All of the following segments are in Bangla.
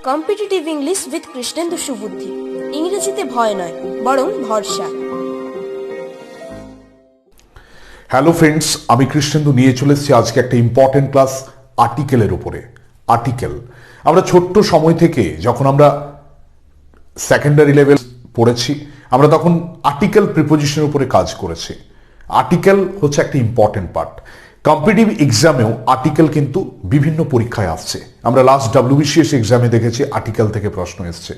Competitive English with Krishnendu Subuddhi. ইংরেজিতে ভয় নয়, বরং ভরসা। হ্যালো ফ্রেন্ডস, আমি কৃষ্ণেন্দু নিয়ে চলে এসেছি আজকে একটা ইম্পর্টেন্ট ক্লাস আর্টিকেলের উপরে। আর্টিকেল আমরা ছোট্ট সময় থেকে যখন আমরা সেকেন্ডারি লেভেল পড়েছি, আমরা তখন আর্টিকেল প্রিপোজিশনের উপরে কাজ করেছি। আর্টিকেল হচ্ছে একটা ইম্পর্টেন্ট পার্ট। কম্পিটিটিভ এক্সামেও আর্টিকেল কিন্তু বিভিন্ন পরীক্ষায় আসছে। আমরা লাস্ট WBCS এক্সামে দেখেছি আর্টিকেল থেকে প্রশ্ন এসছে।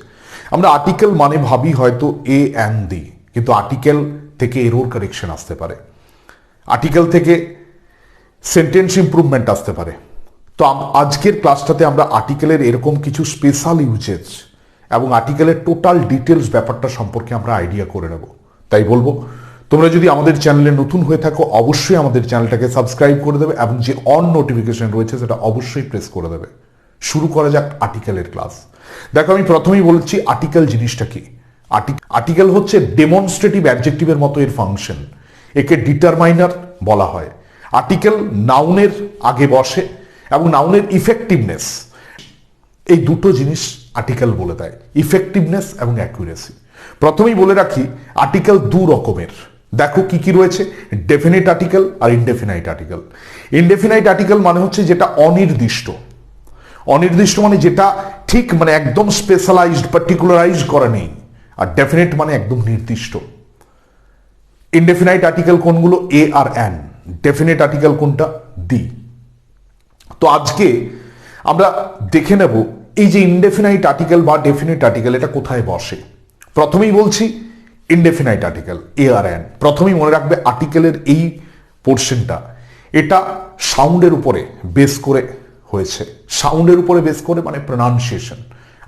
আমরা আর্টিকেল মানে ভাবি হয়তো এ অ্যান্ড দি, কিন্তু আর্টিকেল থেকে এরর কারেকশন আসতে পারে, আর্টিকেল থেকে সেন্টেন্স ইমপ্রুভমেন্ট আসতে পারে। তো আজকের ক্লাসটাতে আমরা আর্টিকেলের এরকম কিছু স্পেশাল ইউজেস এবং আর্টিকেলের টোটাল ডিটেলস ব্যাপারটা সম্পর্কে আমরা আইডিয়া করে নেব। তাই বলবো, তোমরা যদি আমাদের চ্যানেলে নতুন হয়ে থাকো অবশ্যই আমাদের চ্যানেলটাকে সাবস্ক্রাইব করে দেবে এবং যে অন নোটিফিকেশন রয়েছে সেটা অবশ্যই প্রেস করে দেবে। শুরু করা যাক আর্টিকেলের ক্লাস। দেখো, আমি প্রথমেই বলছি আর্টিকেল জিনিসটা কি। আর্টিকেল হচ্ছে ডেমনস্ট্রেটিভ অ্যাডজেক্টিভের মতো এর ফাংশন। একে ডিটারমাইনার বলা হয়। আর্টিকেল নাউনের আগে বসে এবং নাউনের ইফেক্টিভনেস, এই দুটো জিনিস আর্টিকেল বলে দেয়, ইফেক্টিভনেস এবং অ্যাকুরেসি। প্রথমেই বলে রাখি আর্টিকেল দু রকমের। দেখো কি কি রয়েছে, ডেফিনিট আর্টিকেল আর ইনডেফিনাইট আর্টিকেল। ইনডেফিনাইট আর্টিকেল মানে হচ্ছে যেটা অনির্দিষ্ট। অনির্দিষ্ট মানে যেটা ঠিক মানে একদম স্পেশালাইজড পার্টিকুলারাইজ করা নেই। আর ডেফিনিট মানে একদম নির্দিষ্ট। ইনডেফিনাইট আর্টিকেল কোনগুলো? এ আর অ্যান। ডেফিনিট আর্টিকেল কোনটা? দি। তো আজকে আমরা দেখে নেব এই যে ইনডেফিনাইট আর্টিকেল বা ডেফিনিট আর্টিকেল এটা কোথায় বসে। প্রথমেই বলছি ইনডেফিনাইট আর্টিকেল, এ আর অ্যান। প্রথমেই মনে রাখবে আর্টিকেলের এই পোর্শনটা এটা সাউন্ডের উপরে বেস করে হয়েছে। সাউন্ডের উপরে বেস করে মানে প্রনাউন্সিয়েশন।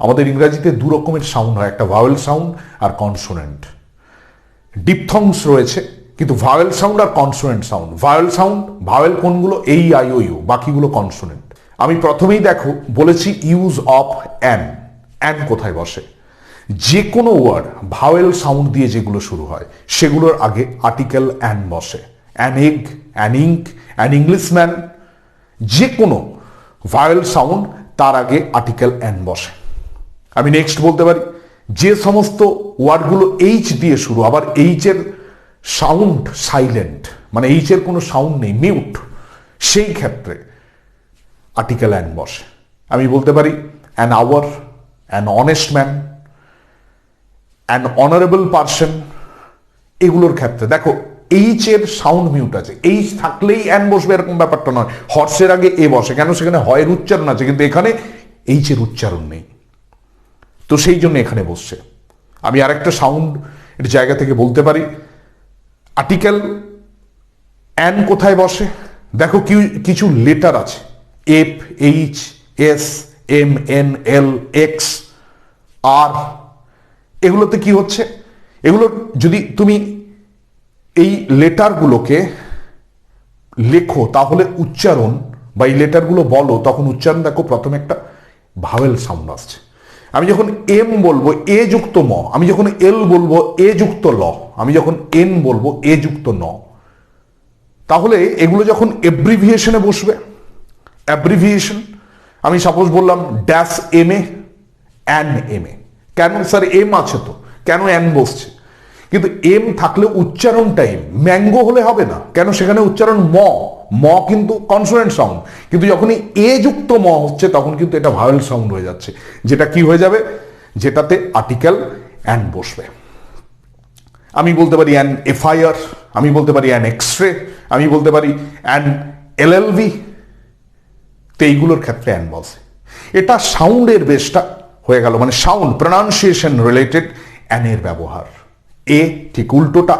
আমাদের ইংরেজিতে দু রকমের সাউন্ড হয়, একটা ভাওয়েল সাউন্ড আর কনসোনেন্ট। ডিপথংস রয়েছে, কিন্তু ভাওয়েল সাউন্ড আর কনসোনেন্ট সাউন্ড। ভাওয়েল কোনগুলো? এই, আই, ও, ইউ, বাকিগুলো কনসোনেন্ট। আমি প্রথমেই দেখো বলেছি ইউজ অফ অ্যান। অ্যান কোথায় বসে? যে কোনো ওয়ার্ড ভাওয়েল সাউন্ড দিয়ে যেগুলো শুরু হয় সেগুলোর আগে আর্টিকেল অ্যান বসে। An egg, an ink, an Englishman, যে কোনো ভাওয়েল সাউন্ড তার আগে আর্টিকেল অ্যান বসে। আমি নেক্সট বলতে পারি যে সমস্ত ওয়ার্ডগুলো এইচ দিয়ে শুরু, আবার এইচের সাউন্ড সাইলেন্ট, মানে এইচের কোনো সাউন্ড নেই, মিউট, সেই ক্ষেত্রে আর্টিকেল অ্যান বসে। আমি বলতে পারি an hour, an honest man, an honourable person. এগুলোর ক্ষেত্রে দেখো এইচ এর সাউন্ড মিউট আছে, এইচ থাকলেই অ্যান বসবে এরকম ব্যাপারটা নয়। হর্সের আগে এ বসে কেন? সেখানে হয়ের উচ্চারণ আছে, কিন্তু এখানে এইচ এর উচ্চারণ নেই, তো সেই জন্য এখানে বসছে। আমি আরেকটা সাউন্ড এর জায়গা থেকে বলতে পারি আর্টিকেল অ্যান কোথায় বসে। দেখো কিছু লেটার আছে, F, H, S, M, N, L, X, R. এগুলোতে কি হচ্ছে? এগুলো যদি তুমি এই লেটারগুলোকে লেখো তাহলে উচ্চারণ বা এই লেটারগুলো বলো তখন উচ্চারণ দেখো প্রথমে একটা ভাওয়েল সাউন্ড আসছে। আমি যখন এম বলবো এ যুক্ত ম, আমি যখন এল বলবো এ যুক্ত ল, আমি যখন এন বলবো এ যুক্ত ন। তাহলে এগুলো যখন এব্রিভিয়েশনে বসবে, অ্যাব্রিভিয়েশন, আমি সাপোজ বললাম dash M A, an M A. কেন স্যার? এম আছে তো, কেন অ্যান বসছে? কিন্তু এম থাকলে উচ্চারণটা এম, ম্যাঙ্গো হলে হবে না। কেন? সেখানে উচ্চারণ ম, ম কিন্তু কনসোনেন্ট সাউন্ড, কিন্তু যখনই এ যুক্ত ম হচ্ছে তখন কিন্তু এটা ভাওয়েল সাউন্ড হয়ে যাচ্ছে, যেটা কি হয়ে যাবে? যেটাতে আর্টিকেল অ্যান বসবে। আমি বলতে পারি অ্যান এফআইআর, আমি বলতে পারি অ্যান এক্সরে, আমি বলতে পারি অ্যান এলএলভি। তো এইগুলোর ক্ষেত্রে অ্যান বসে। এটা সাউন্ডের বেসটা হয়ে গেল, মানে সাউন্ড প্রনাউন্সিয়েশন রিলেটেড অ্যানের ব্যবহার। এ ঠিক উল্টোটা,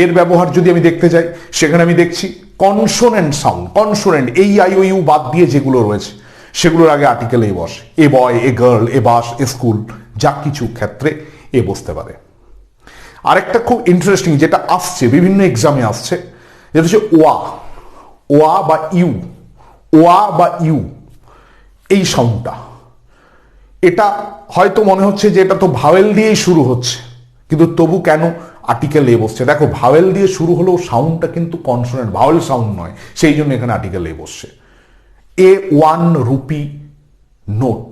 এর ব্যবহার যদি আমি দেখতে যাই সেখানে আমি দেখছি কনসোনেন্ট সাউন্ড। কনসোনেন্ট এই, আই, ও, ইউ বাদ দিয়ে যেগুলো রয়েছে সেগুলোর আগে আর্টিকেল এ বসে। এ বয়, a girl, A bus, A school, যা কিছু ক্ষেত্রে এ বসতে পারে। আরেকটা খুব ইন্টারেস্টিং যেটা আসছে বিভিন্ন এক্সামে আসছে, যেটা হচ্ছে ওয়া। ওয়া বা ইউ, ওয়া বা ইউ, এই সাউন্ডটা। এটা হয়তো মনে হচ্ছে যে এটা তো ভাওয়েল দিয়েই শুরু হচ্ছে, কিন্তু তবু কেন আর্টিকেল এ বসছে? দেখো ভাওয়েল দিয়ে শুরু হলেও সাউন্ডটা কিন্তু কনসোনেন্ট, ভাওয়েল সাউন্ড নয়, সেই জন্য এখানে আর্টিকেল এ বসছে। এ 1 রুপি নোট,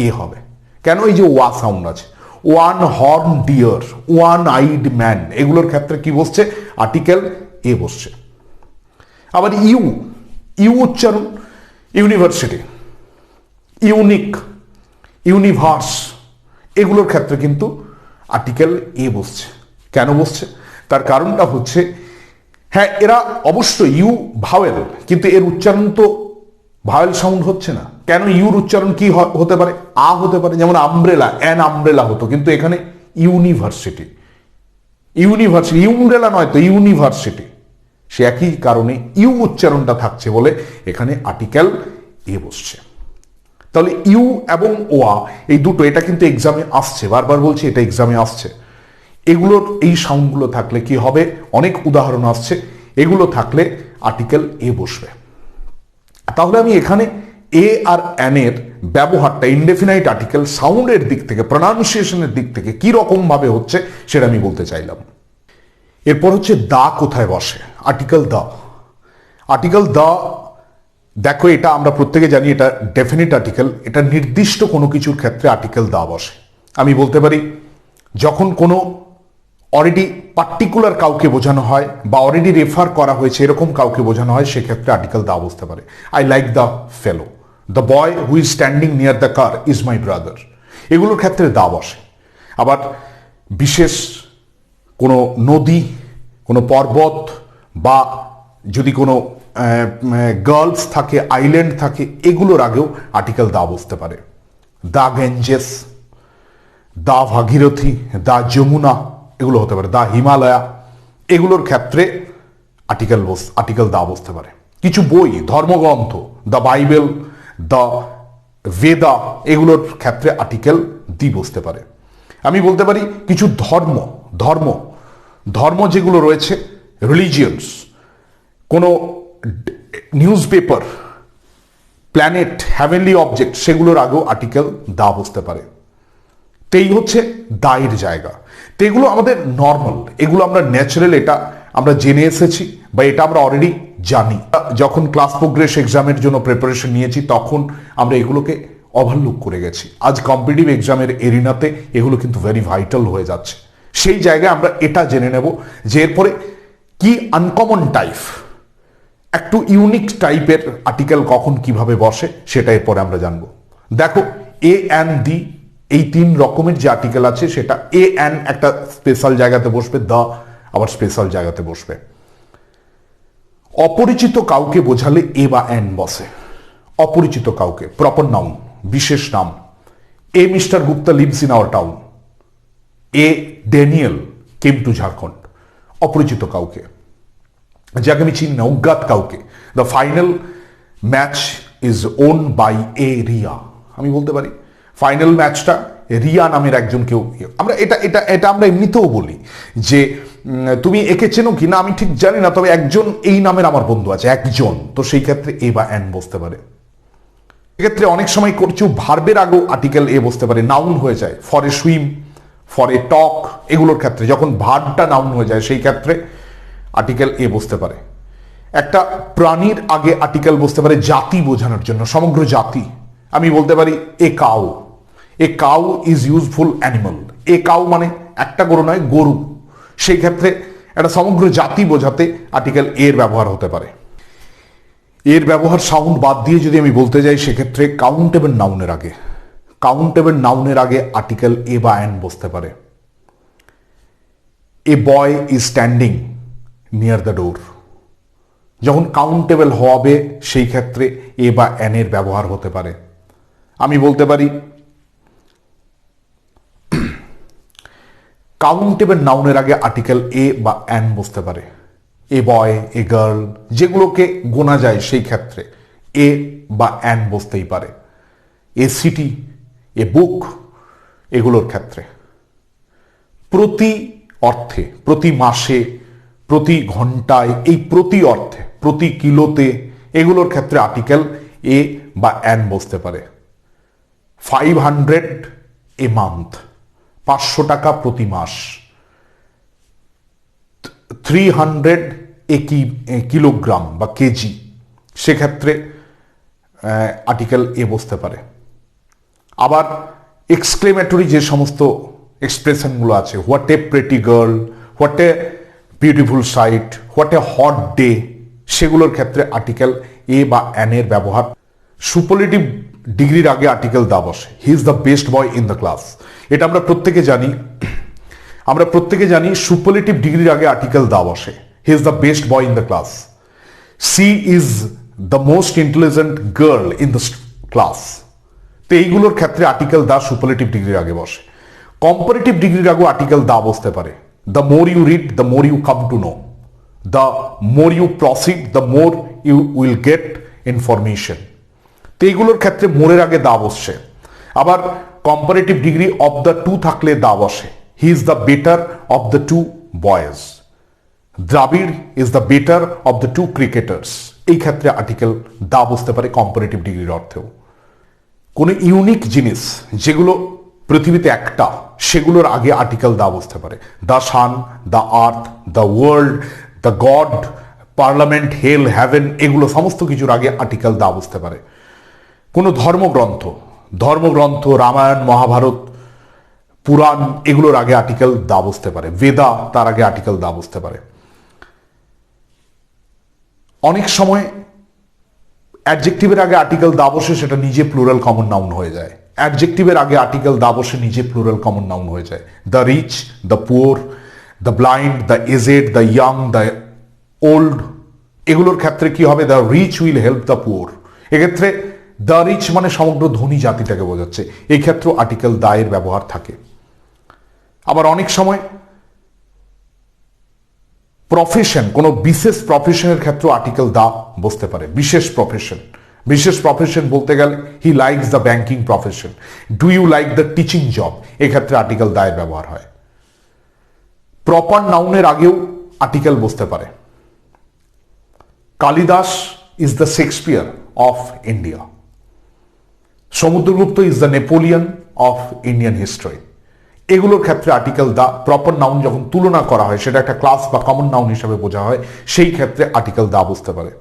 এ হবে। কেন? এই যে ওয়া সাউন্ড আছে, one horn deer, one eyed man, এগুলোর ক্ষেত্রে কি বসছে? আর্টিকেল এ বসছে। আবার ইউ, ইউ উচ্চারণ, ইউনিভার্সিটি, ইউনিক, ইউনিভার্স, এগুলোর ক্ষেত্রে কিন্তু আর্টিকেল এ বসছে। কেন বসছে? তার কারণটা হচ্ছে, হ্যাঁ এরা অবশ্যই ইউ ভাওয়েল, কিন্তু এর উচ্চারণ তো ভাওয়েল সাউন্ড হচ্ছে না। কেন? ইউর উচ্চারণ কি হতে পারে? আ হতে পারে। যেমন আমব্রেলা, অ্যান আমব্রেলা হতো, কিন্তু এখানে ইউনিভার্সিটি, ইউনিভার্সিটি, ইউমব্রেলা নয় তো, ইউনিভার্সিটি। সে একই কারণে ইউ উচ্চারণটা থাকছে বলে এখানে আর্টিকেল এ বসছে। তাহলে ইউ এবং ওয়া এই দুটো, এটা কিন্তু এক্সামে আসছে, বারবার বলছি এটা এক্সামে আসছে। এগুলোর এই সাউন্ডগুলো থাকলে কি হবে? অনেক উদাহরণ আসছে, এগুলো থাকলে আর্টিকেল এ বসবে। তাহলে আমি এখানে এ আর অ্যান এর ব্যবহারটা ইনডেফিনাইট আর্টিকেল সাউন্ডের দিক থেকে, প্রনাউন্সিয়েশনের দিক থেকে কি রকম ভাবে হচ্ছে সেটা আমি বলতে চাইলাম। এরপর হচ্ছে দা কোথায় বসে? আর্টিকেল দা। আর্টিকেল দা, দেখো এটা আমরা প্রত্যেকে জানি এটা ডেফিনিট আর্টিকেল, এটা নির্দিষ্ট কোনো কিছুর ক্ষেত্রে আর্টিকেল দা বসে। আমি বলতে পারি যখন কোনো অলরেডি পার্টিকুলার কাউকে বোঝানো হয় বা অলরেডি রেফার করা হয়েছে এরকম কাউকে বোঝানো হয়, সেক্ষেত্রে আর্টিকেল দা বসতে পারে। I like the fellow, the boy who is standing near the car is my brother, এগুলোর ক্ষেত্রে দা বসে। আবার বিশেষ কোনো নদী, কোনো পর্বত, বা যদি কোনো গার্লস থাকে, আইল্যান্ড থাকে, এগুলোর আগেও আর্টিকেল দা বসতে পারে। দা গেঞ্জেস, দা ভাগীরথী, দা যমুনা, এগুলো হতে পারে। দা হিমালয়া, এগুলোর ক্ষেত্রে আর্টিকেল দা বসতে পারে। কিছু বই, ধর্মগ্রন্থ, দ্য বাইবেল, দ্য বেদা, এগুলোর ক্ষেত্রে আর্টিকেল দি বসতে পারে। আমি বলতে পারি কিছু ধর্ম যেগুলো রয়েছে, রিলিজিয়ন্স, কোনো news paper, planet, heavenly object, সেগুলোর আগেও আর্টিকেল দা বসতে পারে। তো এই হচ্ছে দায়ের জায়গা। তো এগুলো আমাদের নর্মাল, এগুলো আমরা ন্যাচারাল, এটা আমরা জেনে এসেছি বা এটা আমরা অলরেডি জানি। যখন ক্লাস প্রোগ্রেস এক্সামের জন্য প্রিপারেশন নিয়েছি তখন আমরা এগুলোকে ওভারলুক করে গেছি। আজ কম্পিটিটিভ এক্সামের এরিনাতে এগুলো কিন্তু ভেরি ভাইটাল হয়ে যাচ্ছে। সেই জায়গায় আমরা এটা জেনে নেব যে এরপরে কি আনকমন টাইপ, একটু ইউনিক টাইপের আর্টিকেল কখন কিভাবে বসে সেটা এরপরে আমরা জানবো। দেখো এ অ্যান দি, এই তিন রকমের যে আর্টিকেল আছে সেটা এ অ্যান একটা স্পেশাল জায়গাতে বসবে, দা আবার স্পেশাল জায়গাতে বসবে। অপরিচিত কাউকে বোঝালে এ বা অ্যান বসে। অপরিচিত কাউকে, প্রপার নাউন, বিশেষ নাম। A mister Gupta lives in our town, a Daniel came to Jharkhand. অপরিচিত কাউকে, যাকে আমি চিনি না, অজ্ঞাত কাউকে। The final match is won by a Riya. আমি বলতে পারি ফাইনাল ম্যাচটা রিয়া নামের একজন কেউ, আমরা এটা আমরা এমনিতেও বলি যে তুমি একে চেনো কি না আমি ঠিক জানি না, তবে একজন এই নামের আমার বন্ধু আছে, একজন। তো সেই ক্ষেত্রে এ বা অ্যান বসতে পারে। এক্ষেত্রে অনেক সময় করছি ভার্বের আগেও আর্টিকেল এ বসতে পারে, নাউন হয়ে যায়। For a swim, for a talk, এগুলোর ক্ষেত্রে যখন ভার্বটা নাউন হয়ে যায় সেই ক্ষেত্রে আর্টিকেল এ বসতে পারে। একটা প্রাণীর আগে আর্টিকেল বসতে পারে জাতি বোঝানোর জন্য, সমগ্র জাতি। আমি বলতে পারি a cow, a cow is useful animal. A cow মানে একটা গরু নয়, গরু। সেই ক্ষেত্রে একটা সমগ্র জাতি বোঝাতে আর্টিকেল এর ব্যবহার হতে পারে। এর ব্যবহার সাউন্ড বাদ দিয়ে যদি আমি বলতে যাই সেক্ষেত্রে কাউন্টেবল নাউনের আগে আর্টিকেল এ বা অ্যান বসতে পারে। A boy is standing near the door, যখন কাউন্টেবল হবে সেই ক্ষেত্রে এ বা অ্যানের ব্যবহার হতে পারে। আমি বলতে পারি কাউন্টেবল নাউনের আগে আর্টিকেল এ বা অ্যান বসতে পারে। এ বয়, এ গার্ল, যেগুলোকে গোনা যায় সেই ক্ষেত্রে এ বা অ্যান বসতেই পারে। এ সিটি, এ বুক, এগুলোর ক্ষেত্রে প্রতি অর্থে, প্রতি মাসে, প্রতি ঘন্টায়, এই প্রতি অর্থে, প্রতি কিলোতে, এগুলোর ক্ষেত্রে আর্টিকেল এ বা অ্যান বসতে পারে। 500 এ মান্থ, 500 টাকা প্রতি মাস। 300 এ কিলোগ্রাম বা কেজি, সেক্ষেত্রে আর্টিকেল এ বসতে পারে। আবার এক্সক্লেমেটরি যে সমস্ত এক্সপ্রেশনগুলো আছে, what a pretty girl, what a beautiful sight, what a hot day, সেগুলোর ক্ষেত্রে আর্টিকেল এ বা অ্যান এর ব্যবহার। সুপারলেটিভ ডিগ্রির আগে আর্টিকেল দা বসে, he is the best boy in the class. এটা আমরা প্রত্যেকে জানি সুপারলেটিভ ডিগ্রির আগে আর্টিকেল দা বসে, he is the best boy in the class. She is the most intelligent girl in the class. তো এইগুলোর ক্ষেত্রে আর্টিকেল দা সুপারলেটিভ ডিগ্রির আগে বসে। কম্পারেটিভ ডিগ্রির আগেও আর্টিকেল দা বসতে পারে। The more you read the more you come to know, the more you proceed the more you will get information. তো এইগুলোর ক্ষেত্রে মোরের আগে দা বসছে। আবার comparative degree of the two থাকলে দা বসে, he is the better of the two boys, Dravid is the better of the two cricketers. এই ক্ষেত্রে আর্টিকেল দা বসতে পারে কম্পারেটিভ ডিগ্রির অর্থেও। কোনো ইউনিক জিনিস যেগুলো পৃথিবীতে একটা, সেগুলোর আগে আর্টিকেল দা বসতে পারে। The sun, the earth, the world, the God, parliament, hell, heaven, এগুলো সমস্ত কিছুর আগে আর্টিকেল দা বসতে পারে। কোনো ধর্মগ্রন্থ রামায়ণ, মহাভারত, পুরাণ, এগুলোর আগে আর্টিকেল দা বসতে পারে। বেদা, তার আগে আর্টিকেল দা বসতে পারে। অনেক সময় অ্যাডজেক্টিভের আগে আর্টিকেল দা বসে, সেটা নিজে প্লুরাল কমন নাউন হয়ে যায়। অ্যাডজেক্টিভের আগে আর্টিকেল দা বসে নিজে প্লুরাল কমন নাউন হয়ে যায়। The rich, the poor, the blind, the aged, the young, the old, এগুলোর ক্ষেত্রে কি হবে? The rich will help the poor. এক্ষেত্রে দ্য রিচ মানে সমগ্র ধনী জাতিটাকে বোঝাচ্ছে। এই ক্ষেত্রেও আর্টিকেল দা এর ব্যবহার থাকে। আবার অনেক সময় প্রফেশন, কোনো বিশেষ প্রফেশনের ক্ষেত্রে আর্টিকেল দা বসতে পারে। বিশেষ প্রফেশন বলতে গেলে he likes the banking profession, do you like the teaching job, এক্ষেত্রে আর্টিকেল দা এর ব্যবহার হয়। প্রপার নাউনের আগেও আর্টিকেল বসতে পারে। Kalidas is the Shakespeare of India, Samudragupta is the Napoleon of Indian history. এগুলোর ক্ষেত্রে আর্টিকেল দা, প্রপার নাউন যখন তুলনা করা হয়, সেটা একটা ক্লাস বা কমন নাউন হিসাবে বোঝা হয়, সেই ক্ষেত্রে আর্টিকেল দা বসতে পারে।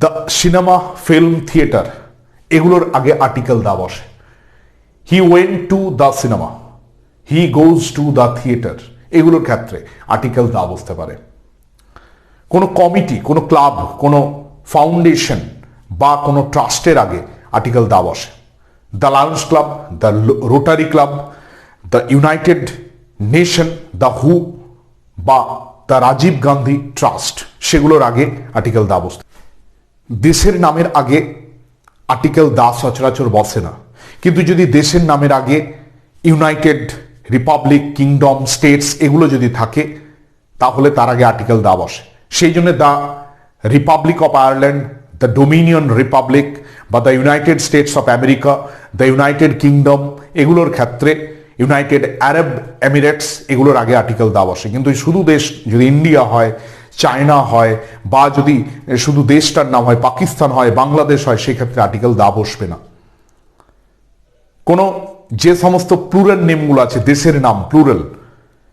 দ্য সিনেমা, ফিল্ম, থিয়েটার, এগুলোর আগে আর্টিকেল দা বসে। He went to the cinema, he goes to the theatre, এগুলোর ক্ষেত্রে আর্টিকেল দা বসতে পারে। কোনো কমিটি, কোনো ক্লাব, কোনো ফাউন্ডেশন বা কোনো ট্রাস্টের আগে আর্টিকেল দা বসে। The Lions club, the rotary club, the United nation, the হু বা দ্য রাজীব গান্ধী ট্রাস্ট, সেগুলোর আগে আর্টিকেল দা বসে। দেশের নামের আগে আর্টিকেল দা সচরাচর বসে না, কিন্তু যদি দেশের নামের আগে ইউনাইটেড, রিপাবলিক, কিংডম, স্টেটস এগুলো যদি থাকে, তাহলে তার আগে আর্টিকেল দা বসে। সেই জন্য the Republic of Ireland, the Dominion Republic বা the United States of America, the United Kingdom, এগুলোর ক্ষেত্রে ইউনাইটেড আরব এমিরেটস, এগুলোর আগে আর্টিকেল দা বসে। কিন্তু শুধু দেশ যদি ইন্ডিয়া হয়, চায়না হয়, বা যদি শুধু দেশটার নাম হয় পাকিস্তান হয়, বাংলাদেশ হয়, সেক্ষেত্রে আর্টিকেল দা বসবে না। কোনো যে সমস্ত প্লুরাল নেমগুলো আছে, দেশের নাম প্লুরাল,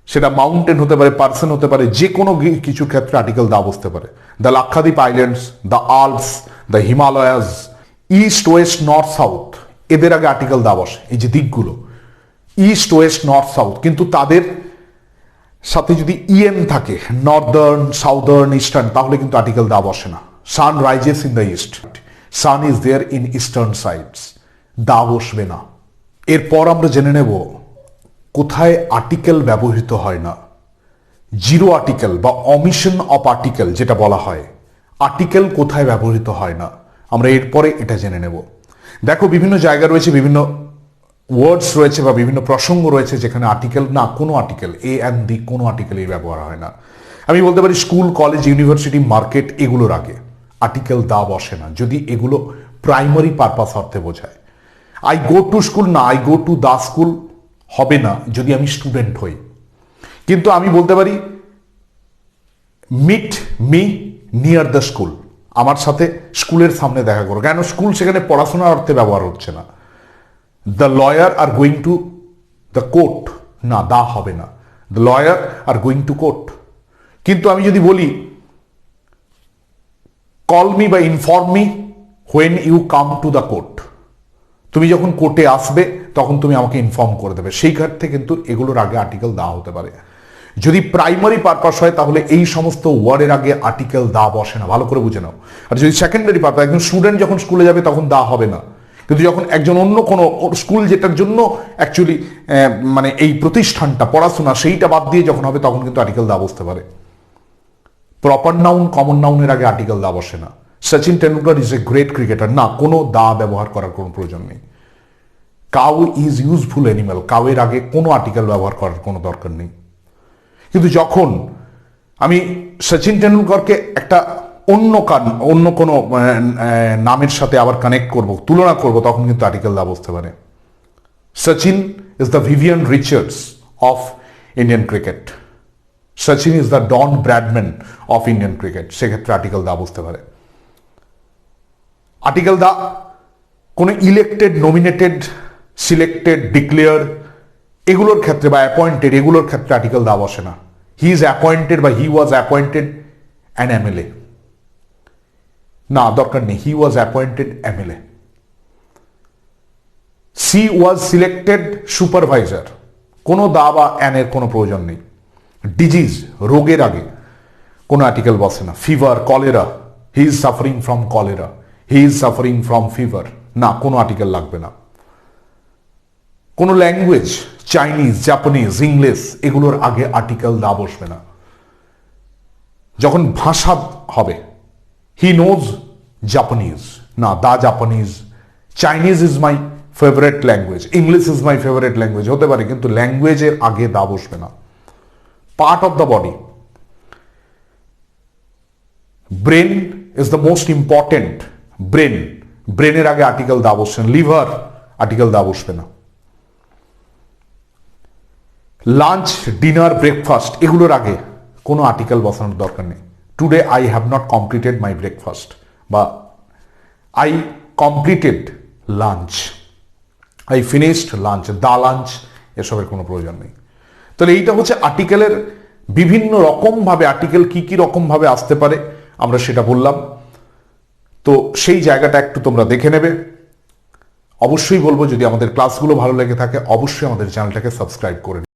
সেটা মাউন্টেন হতে পারে, পার্সন হতে পারে, যে কোনো কিছুর ক্ষেত্রে আর্টিকেল দা বসতে পারে। The Lakshadweep islands, the Alps, the Himalayas, east, West, north, south, এদের আগে আর্টিকেল দা বসে। এই যে দিকগুলো ইস্ট, ওয়েস্ট, নর্থ, সাউথ, কিন্তু তাদের সাথে যদি ইএন থাকে, নর্দার্ন, সাউদার্ন, ইস্টার্ন, তাহলে কিন্তু আর্টিকেল দা বসে না। Sun rises in the east, sun is there in eastern sides, the বসবে না। এরপর আমরা জেনে নেব কোথায় আর্টিকেল ব্যবহৃত হয় না। জিরো আর্টিকেল বা অমিশন অফ আর্টিকেল যেটা বলা হয়, আর্টিকেল কোথায় ব্যবহৃত হয় না, আমরা এরপরে এটা জেনে নেব। দেখো, বিভিন্ন জায়গা রয়েছে, বিভিন্ন ওয়ার্ডস রয়েছে বা বিভিন্ন প্রসঙ্গ রয়েছে যেখানে আর্টিকেল না, কোনো আর্টিকেল, এ অ্যান্ড দি, কোনো আর্টিকেলের ব্যবহার হয় না। আমি বলতে পারি স্কুল, কলেজ, ইউনিভার্সিটি, মার্কেট, এগুলোর আগে আর্টিকেল দা বসে না যদি এগুলো প্রাইমারি পারপাস অর্থে বোঝায়। আই গো টু স্কুল না, I go to the school হবে না যদি আমি স্টুডেন্ট হই। কিন্তু আমি বলতে পারি meet me near the school, আমার সাথে স্কুলের সামনে দেখা করো। কেন? স্কুল সেখানে পড়াশোনার অর্থে ব্যবহার হচ্ছে না। The lawyer are going to the court, না, দা হবে না। The lawyer are going to court. কিন্তু আমি যদি বলি কল মি বা inform me when you come to the court, তুমি যখন কোর্টে আসবে তখন তুমি আমাকে ইনফর্ম করে দেবে। সেই ক্ষেত্রে কিন্তু এগুলোর আগে আর্টিকেল দেওয়া হতে পারে। যদি প্রাইমারি পারপাস হয় তাহলে এই সমস্ত ওয়ার্ডের আগে আর্টিকেল দেওয়া বসে না, ভালো করে বুঝে নাও। আর যদি সেকেন্ডারি পারপাস, একজন স্টুডেন্ট যখন স্কুলে যাবে তখন দেওয়া হবে না, কিন্তু যখন একজন অন্য কোনো স্কুল যেটার জন্য অ্যাকচুয়ালি মানে এই প্রতিষ্ঠানটা পড়াশোনা সেইটা বাদ দিয়ে যখন হবে তখন কিন্তু আর্টিকেল দেওয়া বসতে পারে। প্রপার নাউন কমন নাউনের আগে আর্টিকেল দা বসে না। Sachin Tendulkar is a great cricketer, না, কোনো দা ব্যবহার করার কোনো প্রয়োজন নেই। কাউ ইজ ইউজফুল অ্যানিম্যাল, কাউয়ের আগে কোনো আর্টিকেল ব্যবহার করার কোনো দরকার নেই। কিন্তু যখন আমি সচিন টেন্ডুলকারকে একটা অন্য কোনো নামের সাথে আবার কানেক্ট করব, তুলনা করব, তখন কিন্তু আর্টিকেল দা বসতে পারে। Sachin is the Vivian Richards of Indian cricket, Sachin is the Don Bradman of Indian cricket, সেক্ষেত্রে আর্টিকেল দা বুঝতে পারে। আর্টিকেল দা কোনো ইলেক্টেড, নমিনেটেড, সিলেক্টেড, ডিক্লেয়ার এগুলোর ক্ষেত্রে বা অ্যাপয়েন্টেড এগুলোর ক্ষেত্রে আর্টিকেল দা বসে না। হি ইজ অ্যাপয়েন্টেড বা he was appointed an MLA, না, দরকার নেই, he was appointed MLA. She was selected supervisor, কোনো দা বা অ্যানের কোনো প্রয়োজন নেই। ডিজিজ, রোগের আগে কোনো আর্টিকেল বসে না। Fever, cholera, he is suffering from cholera, he is suffering from fever, না, কোনো আর্টিকেল লাগবে না। কোনো ল্যাঙ্গুয়েজ, চাইনিজ, জাপানিজ, ইংলিশ এগুলোর আগে আর্টিকেল দা বসবে না। যখন ভাষা হবে, হি নোজ জাপানিজ, না, the Japanese. Chinese is my favourite language, English is my favourite language হতে পারে, কিন্তু ল্যাঙ্গুয়েজের আগে দা বসবে না। Part of the body, brain is the most important, ব্রেনের আগে আর্টিকেল দা বসবে না। লিভার, আর্টিকেল দা বসবে না। লাঞ্চ, ডিনার, ব্রেকফাস্ট এগুলোর আগে কোনো আর্টিকেল বসানোর দরকার নেই। Today I have not completed my breakfast, বা I completed lunch, I finished lunch, the lunch এসবের কোনো প্রয়োজন নেই। তাহলে এইটা হচ্ছে আর্টিকেলের বিভিন্ন রকমভাবে, আর্টিকেল কি কি রকমভাবে আসতে পারে আমরা সেটা বললাম। তো সেই জায়গাটা একটু তোমরা দেখে নেবে। অবশ্যই বলবো যদি আমাদের ক্লাসগুলো ভালো লেগে থাকে অবশ্যই আমাদের চ্যানেলটাকে সাবস্ক্রাইব করে